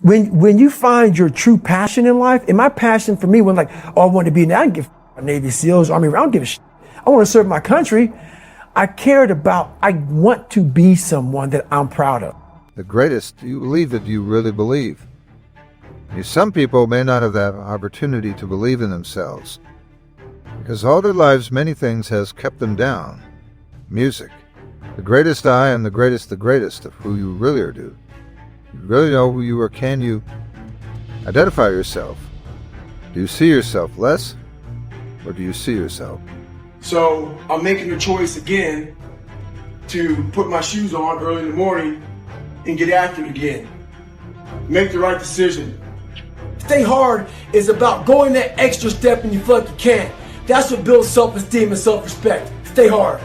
when you find your true passion in life, and my passion for me was like, oh, I want to be, I don't give a Navy SEALs, Army, I don't give a shit. I want to serve my country. I cared about, I want to be someone that I'm proud of. The greatest, you believe that you really believe. Some people may not have that opportunity to believe in themselves, because all their lives many things has kept them down. Music, the greatest I am the greatest of who you really are. Do you really know who you are? Can you identify yourself? Do you see yourself less, or do you see yourself? So I'm making the choice again to put my shoes on early in the morning and get after it again. Make the right decision. Stay hard is about going that extra step and you feel like you can't. That's what builds self-esteem and self-respect. Stay hard.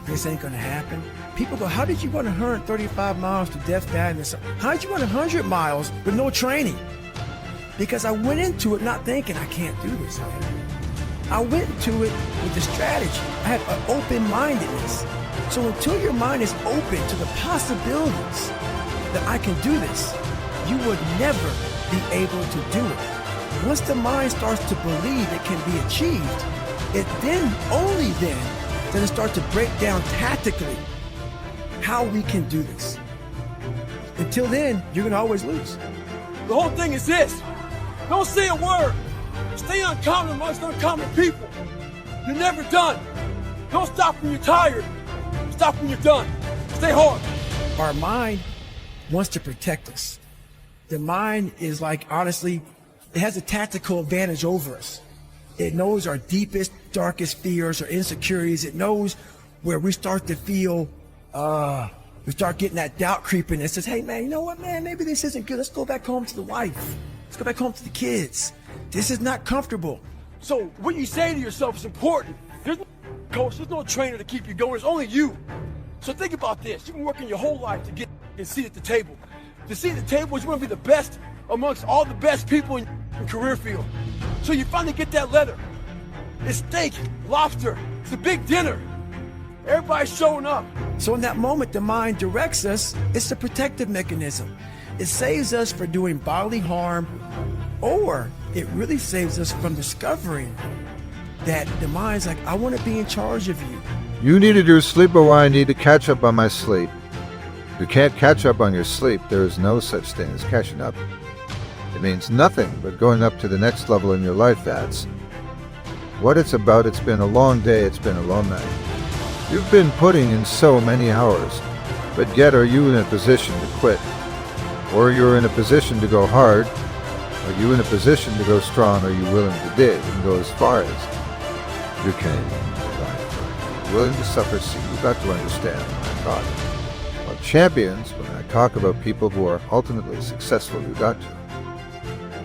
This ain't gonna happen. People go, how did you run 135 miles to death valley? How did you run 100 miles with no training? Because I went into it not thinking I can't do this. I went into it with the strategy. I had an open-mindedness. So until your mind is open to the possibilities that I can do this, you would never be able to do it. Once the mind starts to believe it can be achieved, it then, only then, does it start to break down tactically how we can do this. Until then, you're gonna always lose. The whole thing is this. Don't say a word. Stay uncommon amongst uncommon people. You're never done. Don't stop when you're tired. Stop when you're done. Stay hard. Our mind wants to protect us. The mind is like, honestly, it has a tactical advantage over us. It knows our deepest, darkest fears or insecurities. It knows where we start to feel, we start getting that doubt creeping. It says, hey man, you know what, man, maybe this isn't good. Let's go back home to the wife. Let's go back home to the kids. This is not comfortable. So what you say to yourself is important. There's no coach, there's no trainer to keep you going. It's only you. So think about this. You've been working your whole life to get a seat at the table. The seat at the table is you want to be the best amongst all the best people in your career field. So you finally get that letter. It's steak, lobster, it's a big dinner. Everybody's showing up. So in that moment, the mind directs us. It's a protective mechanism. It saves us from doing bodily harm, or it really saves us from discovering that the mind's like, I want to be in charge of you. You needed your sleep, or I need to catch up on my sleep. You can't catch up on your sleep. There is no such thing as catching up. It means nothing but going up to the next level in your life. That's what it's about. It's been a long day. It's been a long night. You've been putting in so many hours, but yet are you in a position to quit? Or you're in a position to go hard? Are you in a position to go strong? Are you willing to dig and go as far as you can? Are you willing to suffer? See, you've got to understand my thought. About champions, when I talk about people who are ultimately successful, you got to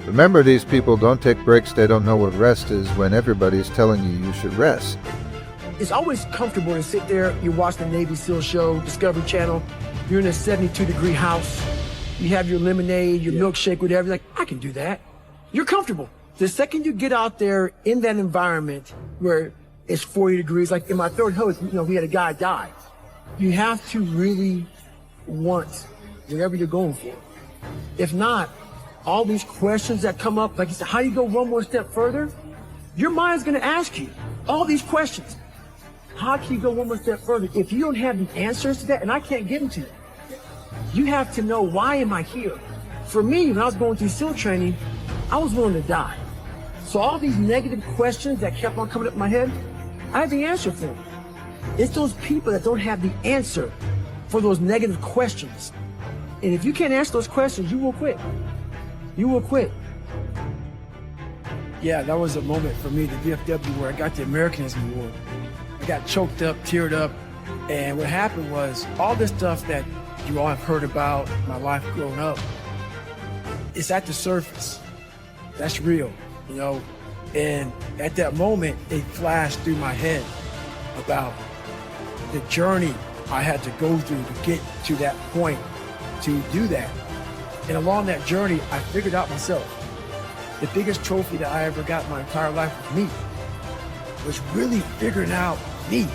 remember, these people don't take breaks. They don't know what rest is when everybody's telling you should rest. It's always comfortable to sit there, you watch the Navy SEAL show, Discovery Channel, you're in a 72-degree house, you have your lemonade, your milkshake, whatever, like, I can do that. You're comfortable. The second you get out there in that environment where it's 40 degrees, like in my third host, we had a guy die. You have to really want whatever you're going for. If not, all these questions that come up, like you said, how do you go one more step further? Your mind's gonna ask you all these questions. How can you go one more step further? If you don't have the answers to that, and I can't give them to you, you have to know, why am I here? For me, when I was going through SEAL training, I was willing to die. So all these negative questions that kept on coming up in my head, I had the answer for them. It's those people that don't have the answer for those negative questions. And if you can't answer those questions, you will quit. You will quit. Yeah, that was a moment for me, the VFW, where I got the Americanism Award. I got choked up, teared up, and what happened was all this stuff that you all have heard about my life growing up, it's at the surface. That's real, And at that moment, it flashed through my head about the journey I had to go through to get to that point to do that. And along that journey, I figured out myself. The biggest trophy that I ever got in my entire life with me was really figuring out me.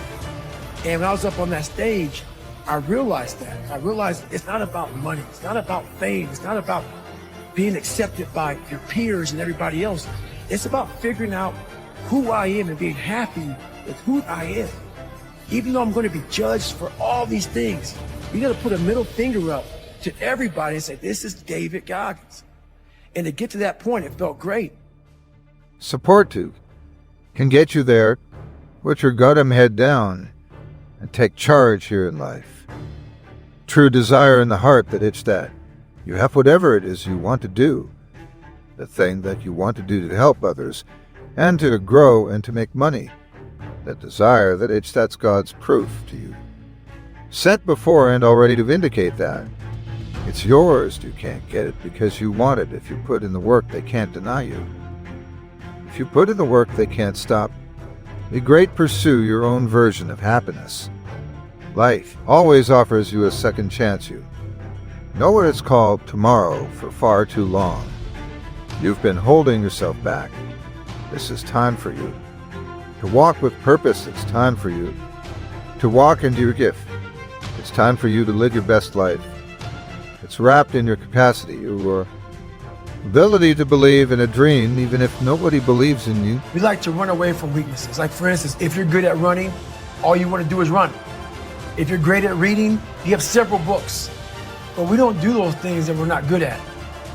And when I was up on that stage, I realized that. I realized it's not about money. It's not about fame. It's not about being accepted by your peers and everybody else. It's about figuring out who I am and being happy with who I am. Even though I'm going to be judged for all these things, you got to put a middle finger up to everybody and say, this is David Goggins. And to get to that point, it felt great. Support can get you there, put your goddamn head down, and take charge here in life. True desire in the heart that it's that you have whatever it is you want to do, the thing that you want to do to help others, and to grow and to make money. That desire that that's God's proof to you. Set before and already to vindicate that. It's yours. You can't get it because you want it. If you put in the work, they can't deny you. If you put in the work, they can't stop. Be great, pursue your own version of happiness. Life always offers you a second chance. You know what it's called tomorrow for far too long. You've been holding yourself back. This is time for you. To walk with purpose, it's time for you. To walk into your gift. It's time for you to live your best life. It's wrapped in your capacity, your ability to believe in a dream, even if nobody believes in you. We like to run away from weaknesses. Like, for instance, if you're good at running, all you want to do is run. If you're great at reading, you have several books. But we don't do those things that we're not good at.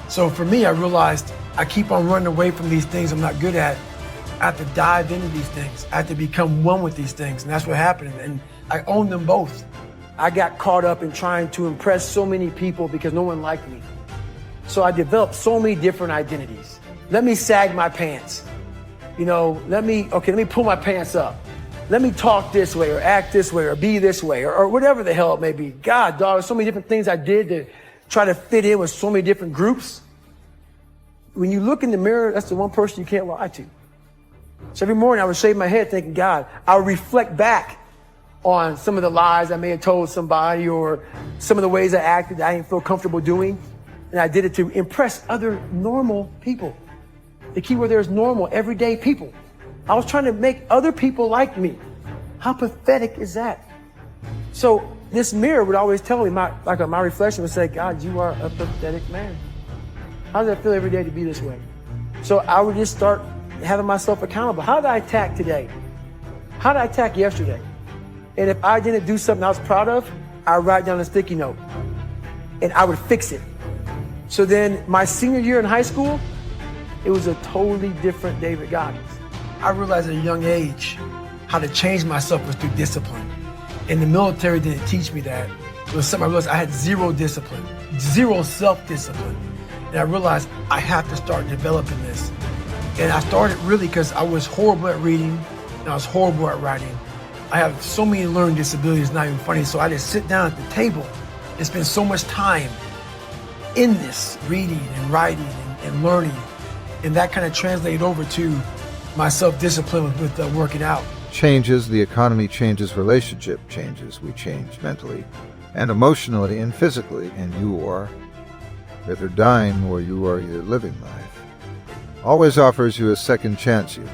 So for me, I realized I keep on running away from these things I'm not good at. I have to dive into these things. I have to become one with these things. And that's what happened. And I own them both. I got caught up in trying to impress so many people because no one liked me. So I developed so many different identities. Let me sag my pants. Let me pull my pants up. Let me talk this way or act this way or be this way or whatever the hell it may be. God, dog, so many different things I did to try to fit in with so many different groups. When you look in the mirror, that's the one person you can't lie to. So every morning I would shave my head thinking, God, I would reflect back on some of the lies I may have told somebody or some of the ways I acted that I didn't feel comfortable doing. And I did it to impress other normal people. The key word there is normal, everyday people. I was trying to make other people like me. How pathetic is that? So this mirror would always tell me, my reflection would say, God, you are a pathetic man. How does that feel every day to be this way? So I would just start having myself accountable. How did I attack today? How did I attack yesterday? And if I didn't do something I was proud of, I would write down a sticky note and I would fix it. So then my senior year in high school, it was a totally different David Goggins. I realized at a young age how to change myself was through discipline. And the military didn't teach me that. It was something I realized I had zero discipline, zero self-discipline. And I realized I have to start developing this. And I started really because I was horrible at reading and I was horrible at writing. I have so many learning disabilities, not even funny. So I just sit down at the table and spend so much time in this, reading and writing and learning. And that kind of translated over to my self-discipline with working out. Changes, the economy changes, relationship changes. We change mentally and emotionally and physically. And you are either dying or you are either living life. Always offers you a second chance. You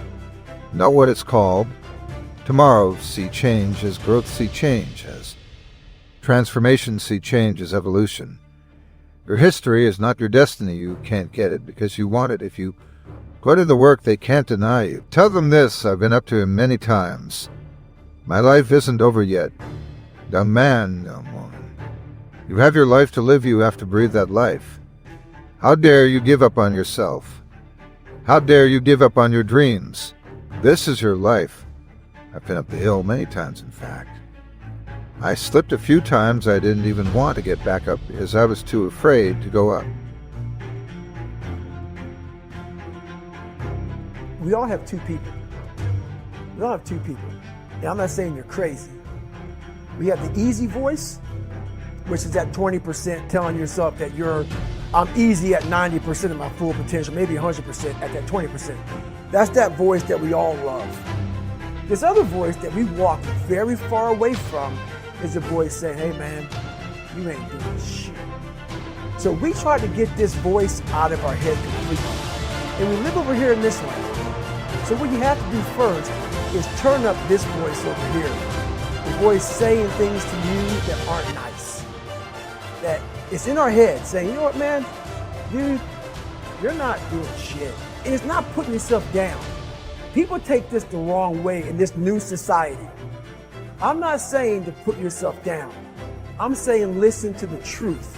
know what it's called. Tomorrow see change as growth, see change as transformation, see change as evolution. Your history is not your destiny. You can't get it because you want it. If you put in the work, they can't deny you. Tell them this, I've been up to him many times. My life isn't over yet. Young man, young woman. You have your life to live, you have to breathe that life. How dare you give up on yourself? How dare you give up on your dreams? This is your life. I've been up the hill many times, in fact. I slipped a few times. I didn't even want to get back up because I was too afraid to go up. We all have two people. We all have two people. And I'm not saying you're crazy. We have the easy voice, which is that 20% telling yourself that I'm easy at 90% of my full potential, maybe 100% at that 20%. That's that voice that we all love. This other voice that we walk very far away from is the voice saying, hey man, you ain't doing shit. So we try to get this voice out of our head completely. And we live over here in this one. So what you have to do first is turn up this voice over here. The voice saying things to you that aren't nice. That it's in our head saying, you know what man, dude, you're not doing shit. And it's not putting yourself down. People take this the wrong way in this new society. I'm not saying to put yourself down. I'm saying listen to the truth.